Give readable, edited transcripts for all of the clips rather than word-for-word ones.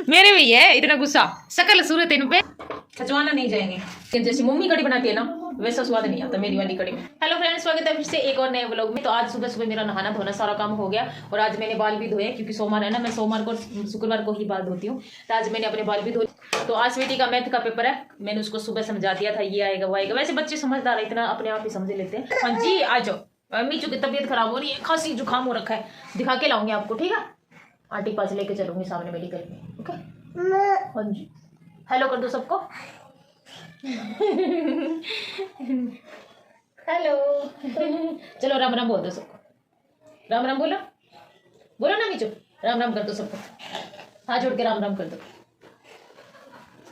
मेरे भी है इतना गुस्सा, शकल सूरत इन पे खचवाना नहीं जाएंगे। जैसे मम्मी कड़ी बनाती है ना वैसा स्वाद नहीं आता मेरी वाली कड़ी में। हेलो फ्रेंड्स, स्वागत है फिर से एक और नए व्लॉग में। तो आज सुबह सुबह मेरा नहाना धोना सारा काम हो गया और आज मैंने बाल भी धोए क्योंकि सोमवार है ना, मैं सोमवार को शुक्रवार को ही बाल धोती हूँ। तो आज मैंने अपने बाल भी धोए। तो आज स्वीटी का मैथ का पेपर है, मैंने उसको सुबह समझा दिया था ये आएगा वो आएगा। वैसे बच्चे समझदार है, इतना अपने आप ही समझ लेते हैं। हाँ जी आ जाओ। मीचू की तबीयत खराब हो रही है, खांसी जुकाम हो रखा है, दिखा के लाऊंगी आपको, ठीक है? आंटी पास लेके चलूंगी सामने मेडिकल में, ओके? हाँ जी, हेलो कर दो सबको। हेलो। चलो राम राम बोल दो सबको, राम राम बोलो, बोलो ना मीचू, राम राम कर दो सबको, हाथ जोड़ के राम राम कर दो।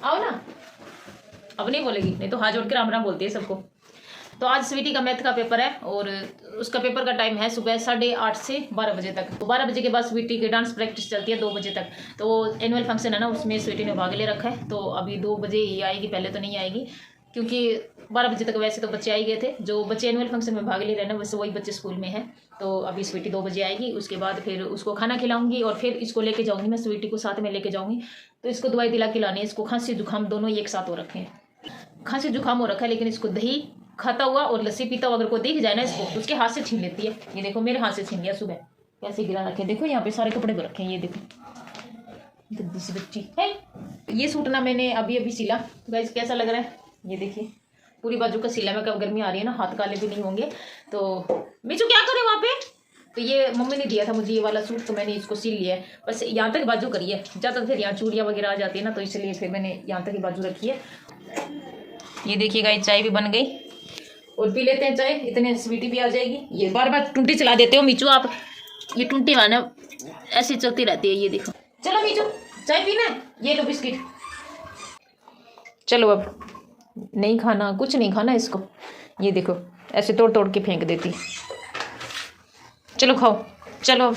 आओ ना, अब नहीं बोलेगी, नहीं तो हाथ जोड़ के राम राम बोलती है सबको। तो आज स्वीटी का मैथ का पेपर है और उसका पेपर का टाइम है सुबह 8:30 से 12 बजे तक। तो 12 बजे के बाद स्वीटी की डांस प्रैक्टिस चलती है 2 बजे तक। तो एनुअल फंक्शन है ना, उसमें स्वीटी ने भाग ले रखा है। तो अभी 2 बजे ही आएगी, पहले तो नहीं आएगी क्योंकि 12 बजे तक वैसे तो बच्चे आ गए थे। जो बच्चे एनुअल फंक्शन में भाग ले रहे हैं ना, वैसे वही बच्चे स्कूल में हैं। तो अभी स्वीटी 2 बजे आएगी, उसके बाद फिर उसको खाना खिलाऊंगी और फिर इसको लेके जाऊँगी, मैं स्वीटी को साथ में लेके जाऊँगी। तो इसको दवाई दिला के लानी है। इसको खांसी जुकाम दोनों एक साथ हो रखे हैं। खांसी जुकाम हो रखा है, लेकिन इसको दही खाता हुआ और लस्सी पीता हुआ अगर कोई दिख जाए ना इसको, तो उसके हाथ से छीन लेती है। ये देखो मेरे हाथ से छीन लिया सुबह, कैसे गिरा रखे। देखो यहाँ पे सारे कपड़े रखे हैं, ये देखो गंदी सी बच्ची है। ये सूट ना मैंने अभी अभी सिला, गाइस कैसा लग रहा है ये देखिए, पूरी बाजू का सिला। मैं कब गर्मी आ रही है ना, हाथ काले भी नहीं होंगे। तो मीचू क्या करे वहाँ पे? तो ये मम्मी ने दिया था मुझे ये वाला सूट, तो मैंने इसको सिल लिया है। बस यहाँ तक बाजू करी है, ज़्यादा फिर यहाँ चूड़ियाँ वगैरह आ जाती है ना, तो इसलिए फिर मैंने यहाँ तक ही बाजू रखी है। ये देखिए गाइस, चाय भी बन गई और पी लेते हैं चाय, इतने स्वीटी भी आ जाएगी। ये बार बार टूंटी चला देते हो मीचू आप, ये टूंटी वाला ऐसी चलती रहती है। ये देखो, चलो मीचू चाय पीना है, ये लो बिस्किट। चलो अब नहीं खाना, कुछ नहीं खाना इसको। ये देखो ऐसे तोड़ तोड़ के फेंक देती। चलो खाओ, चलो।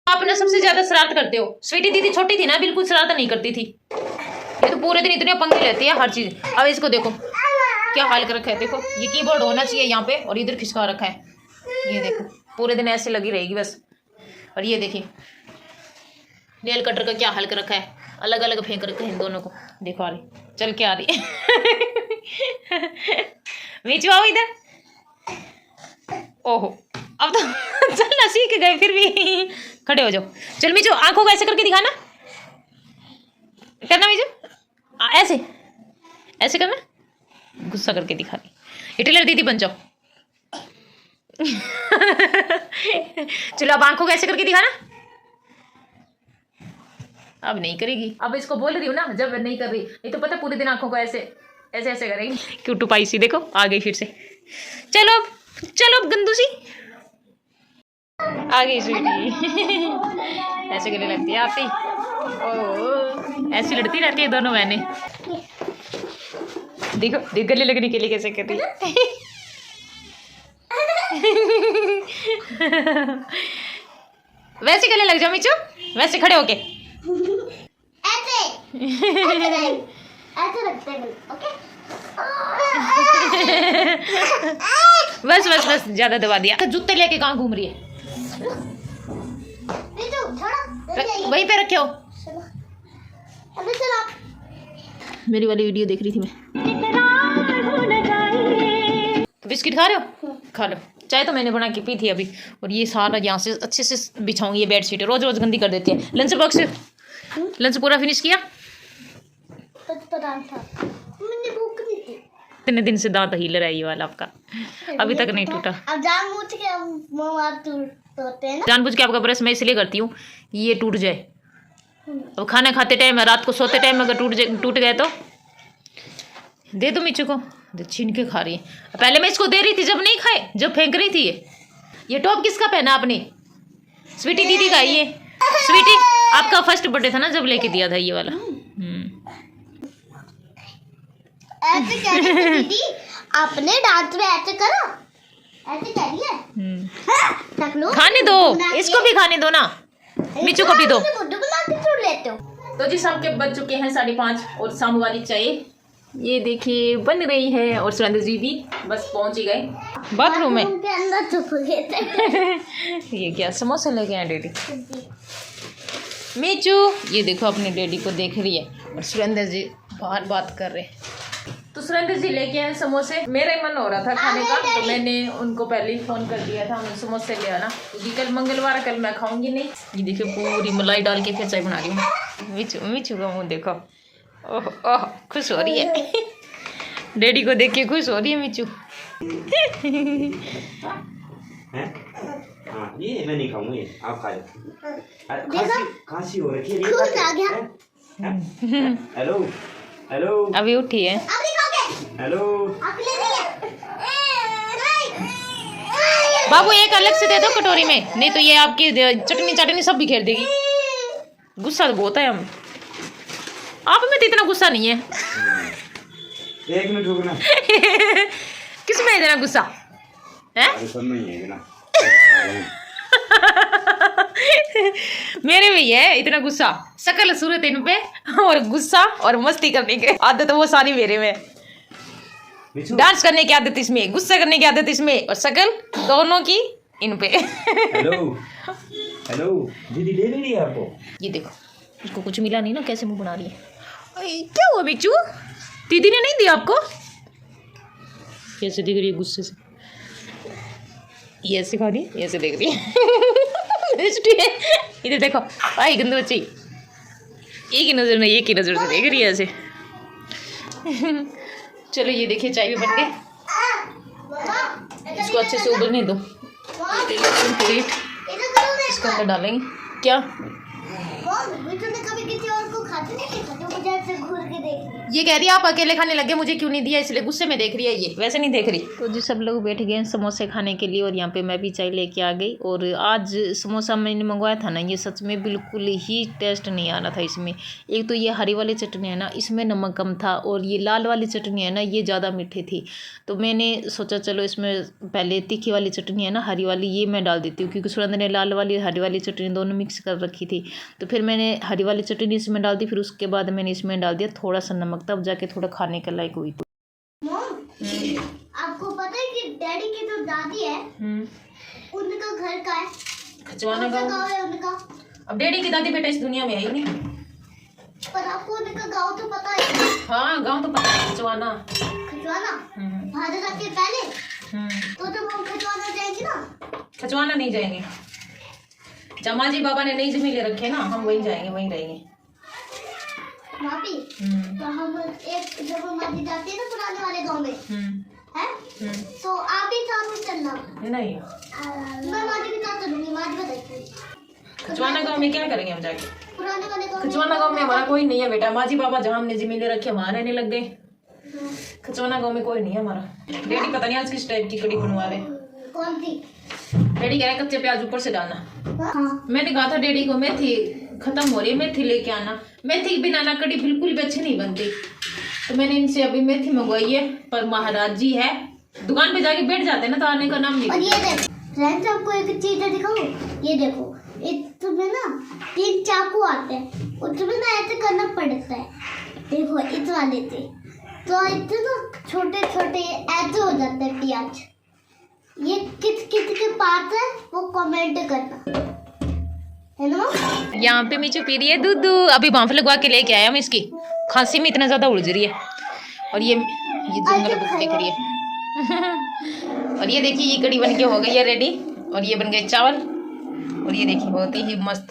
आप ना सबसे ज्यादा शरारत करते हो। स्वीटी दीदी छोटी थी ना, बिल्कुल शरारत नहीं करती थी। ये तो पूरे दिन इतने पंगे लेती है हर चीज। अब इसको देखो क्या हाल कर रखा है। देखो ये कीबोर्ड होना चाहिए यहाँ पे और इधर खिसका रखा है। ये देखो पूरे दिन ऐसे लगी रहेगी बस। और ये देखिए नेल कटर का क्या हाल कर रखा है, अलग अलग फेंक रखा है इन दोनों को। देखो आ रही, चल के आ रही मीचू आओ इधर। ओहो अब तो चलना सीख गए फिर भी। खड़े हो जाओ, चल मीचू आंखों को ऐसे करके दिखाना, करना मीचू ऐसे ऐसे करना, गुस्सा करके दिखा दी। हिटलर दीदी बन जाओ। चलो अब आंखों को ऐसे करके दिखाना। अब नहीं करेगी, अब इसको बोल रही हूँ ना जब नहीं कर रही, नहीं तो पता पूरे दिन आंखों को ऐसे ऐसे ऐसे करेगी। क्यों टुपाई सी, देखो आ गई फिर से। चलो अब, चलो अब गंदू सी आ गई स्वीटी। ऐसे करने लगती है आती, ओ ऐसी लड़ती रहती है दोनों बहनें। देखो देख गले लगने के लिए कैसे कर रही है। वैसे गले लग जाओ मीचू, वैसे खड़े होके ऐसे ऐसे लगते हैं, ओके? बस बस बस ज्यादा दबा दिया। जूते लेके कहाँ घूम रही है? वहीं पे रखे हो। मेरी वाली वीडियो देख रही थी मैं। तो बिस्किट खा रहे हो? खा लो। चाय तो मैंने बना के पी थी अभी। और ये सारा यहाँ से अच्छे से बिछाऊंगी, ये बेडशीट रोज रोज गंदी कर देती है। लंच बॉक्स, लंच पूरा फिनिश किया? इतने दिन से दांत हिल रहा है ये वाला आपका, अभी तक नहीं टूटा। अब जानबूझ के आपका ब्रश मैं इसलिए करती हूँ ये टूट जाए। अब खाना खाते टाइम, रात को सोते टाइम अगर टूट गए तो दे दो मीचू को। छीन के खा रही है। पहले मैं इसको दे रही थी जब नहीं खाए, जब फेंक रही थी। ये टॉप किसका पहना आपने? स्वीटी दीदी का। ये स्वीटी आपका फर्स्ट बर्थडे था ना जब लेके दिया था ये वाला। ऐसे कह रही थी दीदी, आपने डांस में ऐसे करो, ऐसे करिए। खाने दो इसको भी, खाने दो ना, मीचू को भी दो। तो जी शाम के बज चुके हैं 5:30 और शाम वाली चाय ये देखिए बन रही है। और सुरेंद्र जी भी बस पहुंच ही गए बाथरूम में। ये क्या समोसे लेके आए डेडी? मीचू ये देखो अपने डैडी को देख रही है और सुरेंद्र जी बाहर बात कर रहे हैं। तो सुरेंद्र जी लेके आए समोसे। मेरा ही मन हो रहा था खाने का तो मैंने उनको पहले ही फोन कर दिया था हमें समोसे ले आना क्योंकि कल मंगलवार, कल मैं खाऊंगी नहीं। ये देखिए पूरी मलाई डाल के फिर चाय बना रही हूँ। मीचू का मुँह देखो, ओह ओह खुश हो रही है। डैडी को देख के खुश हो रही है मीचू। हाँ ये मैं नहीं खाऊंगी, आप खा लो। खांसी हो रही है। हेलो हेलो अभी उठी है। हेलो बाबू एक अलग से दे दो कटोरी में, नहीं तो ये आपकी चटनी सब बिखेर देगी। गुस्सा तो बहुत है हम आप में तो इतना गुस्सा नहीं है। 1 मिनट रुकना। किस में इतना गुस्सा है? सब में ही है इतना। मेरे भी है इतना गुस्सा, शकल सूरत इन पे और गुस्सा और मस्ती करने की आदत वो सारी मेरे में। डांस करने की आदत इसमें, गुस्सा करने की आदत इसमें और शकल दोनों की इन पे। हेलो हेलो दीदी ले रही है आपको। ये देखो उसको कुछ मिला नहीं ना, कैसे मुंह बना रही है। क्या हुआ बिच्छू, दीदी ने नहीं दिया आपको? कैसे दिख रही है गुस्से से, ये ऐसे खा रही है, ऐसे देख रही है। इधर देखो आई गंदू बच्ची, एक ही नजर में एक ही नजर से देख रही है ऐसे। चलो ये देखिए चाय भी बन गई, इसको अच्छे से उबलने दो। इसको अंदर डालेंगे क्या? ये कह रही है आप अकेले खाने लगे, मुझे क्यों नहीं दिया, इसलिए गुस्से में देख रही है, ये वैसे नहीं देख रही। तो जी सब लोग बैठ गए समोसे खाने के लिए और यहाँ पे मैं भी चाय लेके आ गई। और आज समोसा मैंने मंगवाया था ना, ये सच में बिल्कुल ही टेस्ट नहीं आ रहा था इसमें। एक तो ये हरी वाली चटनी है ना, इसमें नमक कम था और ये लाल वाली चटनी है ना, ये ज़्यादा मीठी थी। तो मैंने सोचा चलो इसमें पहले तीखी वाली चटनी है ना हरी वाली, ये मैं डाल देती हूँ क्योंकि सुरेंद्र ने लाल वाली हरी वाली चटनी दोनों मिक्स कर रखी थी। तो फिर मैंने हरी वाली चटनी इसमें डाल दी, फिर उसके बाद मैंने इसमें डाल दिया थोड़ा सा नमक, तब जाके थोड़ा खाने के लायक हुई। तो आपको पता है कि डैडी की जो दादी है उनका घर का है खचवाना गाँव है उनका। अब डैडी की दादी बेटा इस दुनिया में है ही नहीं, पर आपको उनका गाँव तो पता है। हाँ गाँव तो पता है, खचवाना। भारत के पहले तो जब हम खचवाना जाएंगे ना। खचवाना नहीं जाएंगे, जमा जी बाबा ने नई जमीन ले रखे ना, हम वहीं जाएंगे, वहीं रहेंगे। मापी तो हम एक जब हम मापी जाते हैं ना पुराने वाले गांव में है, तो आप ही साथ में चलना। नहीं मैं माजी के साथ चलूंगी, माजी बताइए। खचवाना गांव में क्या करेंगे हम जाके? पुराने वाले गांव। खचवाना गांव में हमारा कोई नहीं है बेटा, माजी बाबा जहाँ हमने जमीन ले रखी वहाँ रहने लग गए। खचवाना गांव में कोई नहीं है हमारा। डैडी पता नहीं आज किस टाइप की कड़ी बनवा रहे। कौन सी? डैडी कह रहे कच्चे प्याज ऊपर से डालना। हाँ। मैंने कहा था डैडी को मेथी खत्म हो रही है, मेथी लेके आना। मेथी बिना ना कड़ी बिल्कुल भी अच्छी नहीं बनती, तो मैंने इनसे अभी मेथी मंगवाई है। पर महाराज जी है, दुकान पे जाके बैठ जाते हैं ना तो आने का नाम नहीं। और ये देख फ्रेंड्स, आपको एक चीज दिखाऊं, ये देखो इसमें ना 3 चाकू आते हैं, उसमें ना ऐसे करना पड़ता है। देखो इस वाले से तो इतने ना छोटे छोटे ऐसे हो जाते हैं प्याज। ये किस किस के पास है वो कमेंट करना है ना। यहाँ पे मीचू पी रही है दूध, अभी भांफ लगवा के लेके आया हम इसकी, खांसी में इतना ज्यादा उलझ रही है। और ये जंगल बुक देख रही है। और ये देखिए ये कड़ी बन के हो गई है रेडी, और ये बन गए चावल। और ये देखिए बहुत ही मस्त,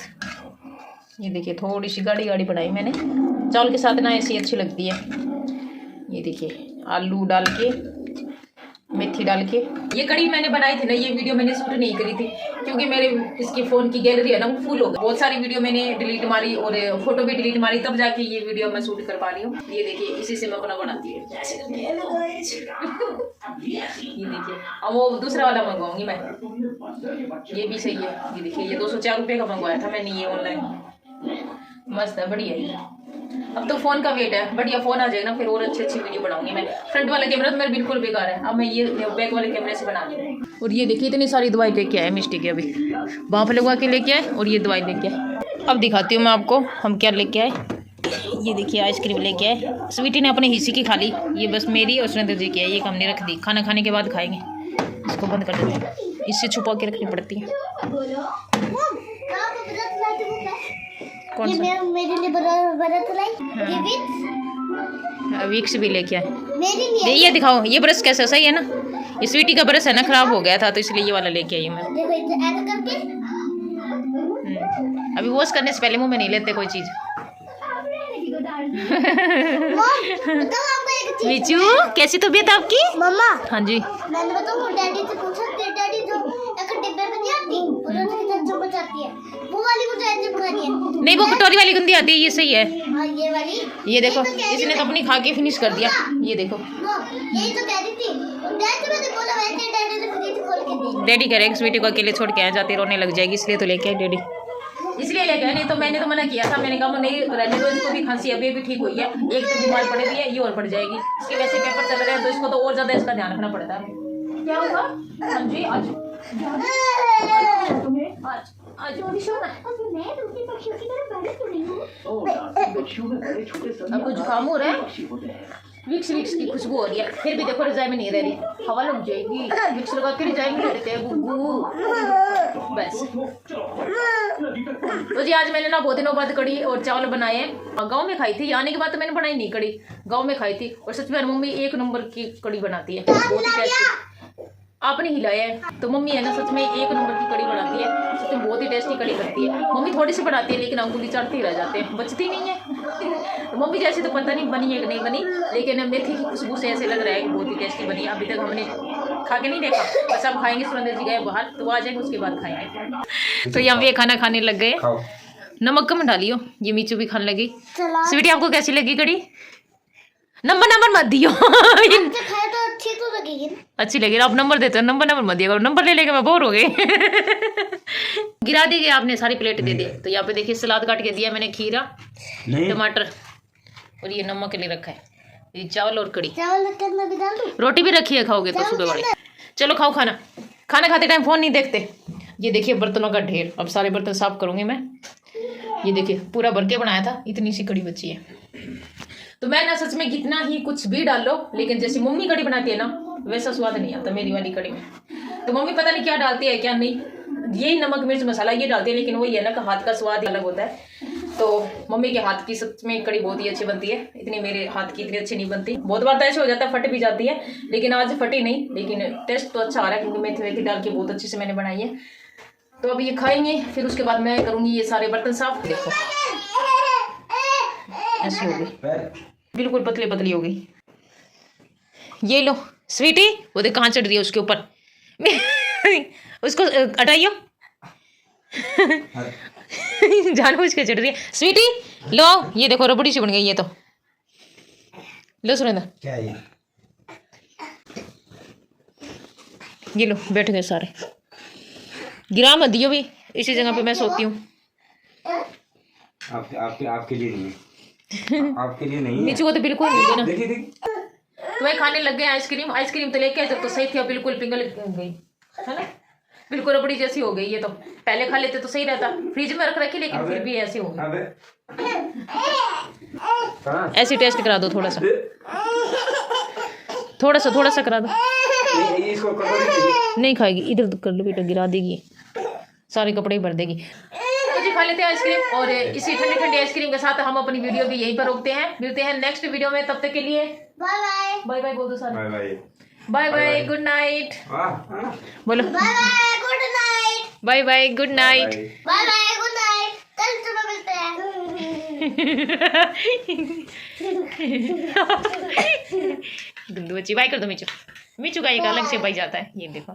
ये देखिए थोड़ी सी गाढ़ी गाढ़ी बनाई मैंने, चावल के साथ ना ऐसी अच्छी लगती है। ये देखिए आलू डाल के, मेथी डाल के ये कड़ी मैंने बनाई थी ना, ये वीडियो मैंने शूट नहीं करी थी क्योंकि मेरे इसके फ़ोन की गैलरी है ना वो फुल हो गई। बहुत सारी वीडियो मैंने डिलीट मारी और फोटो भी डिलीट मारी, तब जाके ये वीडियो मैं शूट कर पा रही हूँ। ये देखिए इसी से मैं अपना बनाती हूँ। ये देखिए अब वो दूसरा वाला मंगवाऊंगी मैं, ये भी सही है। ये देखिए ये 204 रुपये का मंगवाया था मैंने ये ऑनलाइन, मस्त है, बढ़िया है। अब तो फोन का वेट है, बढ़िया फोन आ जाएगा ना फिर और अच्छी वीडियो बनाऊंगी मैं। फ्रंट वाला कैमरा तो मेरा बिल्कुल बेकार है, अब मैं ये बैक वाले कैमरे से बना रही हूँ। और ये देखिए इतनी सारी दवाई लेके आए मिस्टी के, अभी वहाँ पे लगवा के लेके आए और ये दवाई लेके आए। अब दिखाती हूँ मैं आपको हम क्या लेके आए। ये देखिए आइसक्रीम लेके आए, स्वीटी ने अपने हिस्से की खा ली, ये बस मेरी और सुरेंद्र जी की है, ये हमने रख दी, खाना खाने के बाद खाएंगे। इसको बंद कर देते हैं, इससे छुपा के रखनी पड़ती है। कौन ये सा? मेरे लिए बरत लाई। ये विक्स विक्स भी लेके आए। मेरे लिए। ये दिखाओ, ये ब्रश कैसा, सही है ना? ये स्वीटी का ब्रश है ना, खराब हो गया था तो इसलिए ये वाला लेके आई हूँ मैं। देखो इसे ऐसा करके। अभी वॉश करने से पहले मुंह में नहीं लेते कोई चीज। बताओ आपको एक चीज। मीचू, कैसी तबीयत आपकी? मम्मा हाँ जी। मैंने बताऊँ डैडी से पूछा कि डैडी जो एक डिब्बे में नहीं आती उन्होंने कितना चम्मच आती है वो वाली मुझे ऐसे खानी है। नहीं, वो कटोरी वाली गंदी आती है, ये सही है। हाँ ये वाली। ये देखो, तो कह रही इसने थी- तो अपनी खा के फिनिश कर दिया। ये देखो, यही तो कह रही थी। डैडी मैंने बोला वैसे डैडी ने फ्रिज खोल के दी। डैडी कह रहे हैं स्वीटी को अकेले छोड़ के आ जाते, रोने लग जाएगी, इसलिए तो लेके आए डैडी। इसलिए लेके आए, नहीं तो मैंने तो मना किया था। मैंने कहा नहीं रहने दो, इसको भी खांसी अभी भी ठीक हुई है, एक तो बीमार पड़ी हुई है, ये और पड़ जाएगी। इसके वैसे पेपर चल रहे हैं तो इसको तो और ज्यादा इसका ध्यान रखना पड़ता है। क्या होगा? हाँ जी, आज आज आपको जुकाम हो रहा है? विक्स की खुशबू हो रही है, फिर भी देखो रजाई में नहीं रह रही, हवा लग जाएगी। विक्स लगा के रजाई में रहते हैं गुग्गू। बस तो जी, आज मैंने ना बहुत दिनों बाद कड़ी और चावल बनाए हैं। गांव में खाई थी, आने के बाद तो मैंने बनाई नहीं कड़ी, गांव में खाई थी। और सच में मम्मी एक नंबर की कड़ी बनाती है, बहुत ही टेस्टी। आपने हिलाया है तो मम्मी है ना, सच में एक नंबर की कड़ी बनाती है, सच में बहुत ही टेस्टी कड़ी बनती है। मम्मी थोड़ी सी बनाती है लेकिन अंगुली चाटते ही रह जाते हैं, बचती नहीं है। तो मम्मी जैसे तो पता नहीं बनी है कि नहीं बनी, लेकिन मेथी की खुशबू से ऐसे लग रहा है कि बहुत ही टेस्टी बनी है। अभी तक हमने खा के नहीं देखा, बस अब खाएंगे। सुरेंद्र जी गए बाहर तो आ जाएंगे, उसके बाद खाएंगे। तो यहाँ पे खाना खाने लग गए। नमक कम डालियो, ये मीचू भी खाने लगी। स्वीटी आपको कैसी लगी कड़ी? नंबर मत दियो। खाए तो अच्छी तो लगेगी ना। अच्छी लगी, आप नंबर देते हो, नंबर मत दिया करो, नंबर ले लेके मैं बोर हो गई। गिरा दी गई आपने, सारी प्लेट दे दी। तो यहाँ पे देखिए सलाद काट के दिया मैंने, खीरा, टमाटर, और ये नमक के लिए रखा है, ये चावल और कड़ी। चावल में भी डाल दूं? रोटी भी रखी है, खाओगे तो सुबह वाली। चलो खाओ खाना। खाना खाते टाइम फोन नहीं देखते। ये देखिए बर्तनों का ढेर, अब सारे बर्तन साफ करूंगी मैं। ये देखिए पूरा भर के बनाया था, इतनी सी कड़ी बची है। तो मैं ना सच में कितना ही कुछ भी डाल लो, लेकिन जैसे मम्मी कड़ी बनाती है ना वैसा स्वाद नहीं आता मेरी वाली कड़ी में। तो मम्मी पता नहीं क्या डालती है क्या नहीं, यही नमक मिर्च मसाला ये डालती है, लेकिन वही है ना कि हाथ का स्वाद अलग होता है। तो मम्मी के हाथ की सच में कड़ी बहुत ही अच्छी बनती है, इतनी मेरे हाथ की इतनी अच्छी नहीं बनती। बहुत बार तो ऐसे हो जाता है फट भी जाती है, लेकिन आज फटी नहीं, लेकिन टेस्ट तो अच्छा आ रहा है क्योंकि मेथी वेथी डाल के बहुत अच्छे से मैंने बनाई है। तो अब ये खाएंगे, फिर उसके बाद मैं करूँगी ये सारे बर्तन साफ। देखो ऐसी हो गई, बिल्कुल पतली पतली हो गई। ये लो स्वीटी, वो देख कहाँ चढ़ रही है उसके ऊपर। उसको हटाइयो। जानबूझ के चढ़ रही है स्वीटी। लो ये देखो रबड़ी सी बन गई है। तो लो सुरेंद्र, क्या है ये लो, बैठ गए सारे। गिरा मत दियो भी, इसी जगह पे मैं सोती हूँ। आपके लिए नहीं है। आपके लिए नहीं है। नीचे को तो बिल्कुल नहीं देना। देखिए तो मैं खाने लग गए आइसक्रीम। आइसक्रीम तो लेके आए जब तो सही थी, अब बिल्कुल पिघल गई है ना, बिल्कुल रबड़ी जैसी हो गई। ये तो पहले खा लेते तो सही रहता, फ्रिज में रख रखी, लेकिन फिर भी ऐसी हो गई। ऐसी टेस्ट करा दो थोड़ा सा, थोड़ा सा करा दो। इसको नहीं खाएगी, इधर कर लो बेटा, गिरा देगी, सारे कपड़े ही भर देगी। तो जी खा लेते हैं आइसक्रीम, और इसी ठंडी ठंडी आइसक्रीम के साथ हम अपनी वीडियो भी यहीं पर रोकते हैं। मिलते हैं नेक्स्ट वीडियो में, तब तक के लिए बाय बाय। बाय बाय बोल दो सारे। Bye bye. Bye bye, good night बोलो। Bye bye good night. Bye bye good night. Bye bye good night. कल सुबह मिलते हैं। गुंदू बच्ची बाय कर दो। मीचू का एक अलग से बाई जाता है, ये देखो।